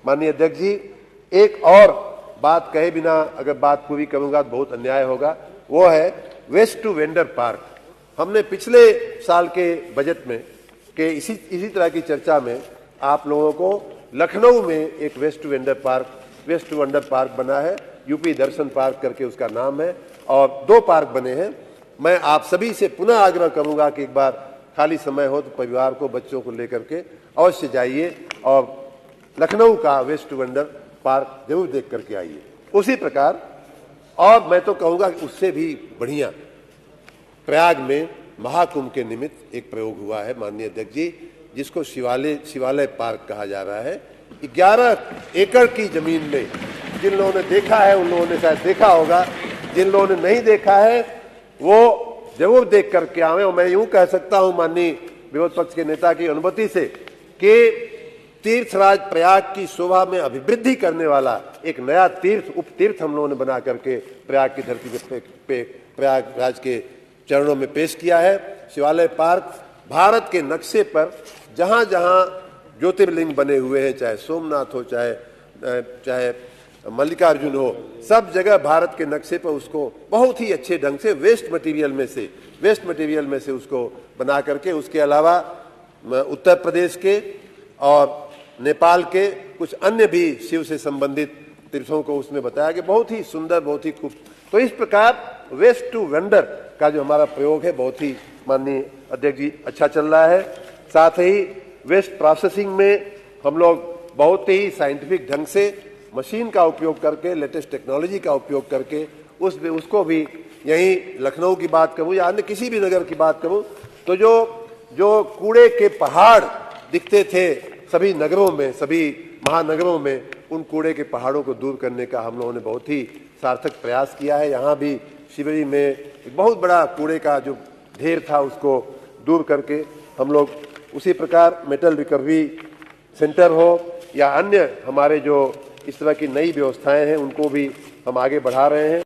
माननीय अध्यक्ष जी, एक और बात कहे बिना अगर बात पूरी करूंगा तो बहुत अन्याय होगा, वो है वेस्ट टू वेंडर पार्क। हमने पिछले साल के बजट में के इसी तरह की चर्चा में आप लोगों को लखनऊ में एक वेस्ट टू वेंडर पार्क बना है, यूपी दर्शन पार्क करके उसका नाम है, और 2 पार्क बने हैं। मैं आप सभी से पुनः आग्रह करूंगा कि एक बार खाली समय हो तो परिवार को, बच्चों को लेकर के अवश्य जाइए और लखनऊ का वेस्ट टू वेंडर पार्क जरूर देख करके आइए। उसी प्रकार, और मैं तो कहूंगा कि उससे भी बढ़िया, प्रयाग में महाकुंभ के निमित्त एक प्रयोग हुआ है माननीय अध्यक्ष जी, जिसको शिवालय पार्क कहा जा रहा है। 11 एकड़ की जमीन में, जिन लोगों ने देखा है उन लोगों ने शायद देखा होगा, जिन लोगों ने नहीं देखा है वो जरूर देख करके आवे। और मैं यूं कह सकता हूं माननीय विरोध पक्ष के नेता की अनुमति से कि तीर्थराज प्रयाग की शोभा में अभिवृद्धि करने वाला एक नया उपतीर्थ हम लोगों ने बना करके प्रयाग की धरती पे प्रयागराज के चरणों में पेश किया है। शिवालय पार्क भारत के नक्शे पर जहां जहां ज्योतिर्लिंग बने हुए हैं, चाहे सोमनाथ हो, चाहे मल्लिकार्जुन हो, सब जगह भारत के नक्शे पर उसको बहुत ही अच्छे ढंग से वेस्ट मटेरियल में से उसको बना करके, उसके अलावा उत्तर प्रदेश के और नेपाल के कुछ अन्य भी शिव से संबंधित तीर्थों को उसमें बताया कि बहुत ही सुंदर, बहुत ही खूब। तो इस प्रकार वेस्ट टू वेंडर का जो हमारा प्रयोग है बहुत ही माननीय अध्यक्ष जी अच्छा चल रहा है। साथ ही वेस्ट प्रोसेसिंग में हम लोग बहुत ही साइंटिफिक ढंग से मशीन का उपयोग करके, लेटेस्ट टेक्नोलॉजी का उपयोग करके उसको भी, यहीं लखनऊ की बात करूं या अन्य किसी भी नगर की बात करूं, तो जो कूड़े के पहाड़ दिखते थे सभी नगरों में, सभी महानगरों में, उन कूड़े के पहाड़ों को दूर करने का हम लोगों ने बहुत ही सार्थक प्रयास किया है। यहाँ भी शिवरी में एक बहुत बड़ा कूड़े का जो ढेर था उसको दूर करके हम लोग, उसी प्रकार मेटल रिकवरी सेंटर हो या अन्य हमारे जो इस तरह की नई व्यवस्थाएं हैं उनको भी हम आगे बढ़ा रहे हैं।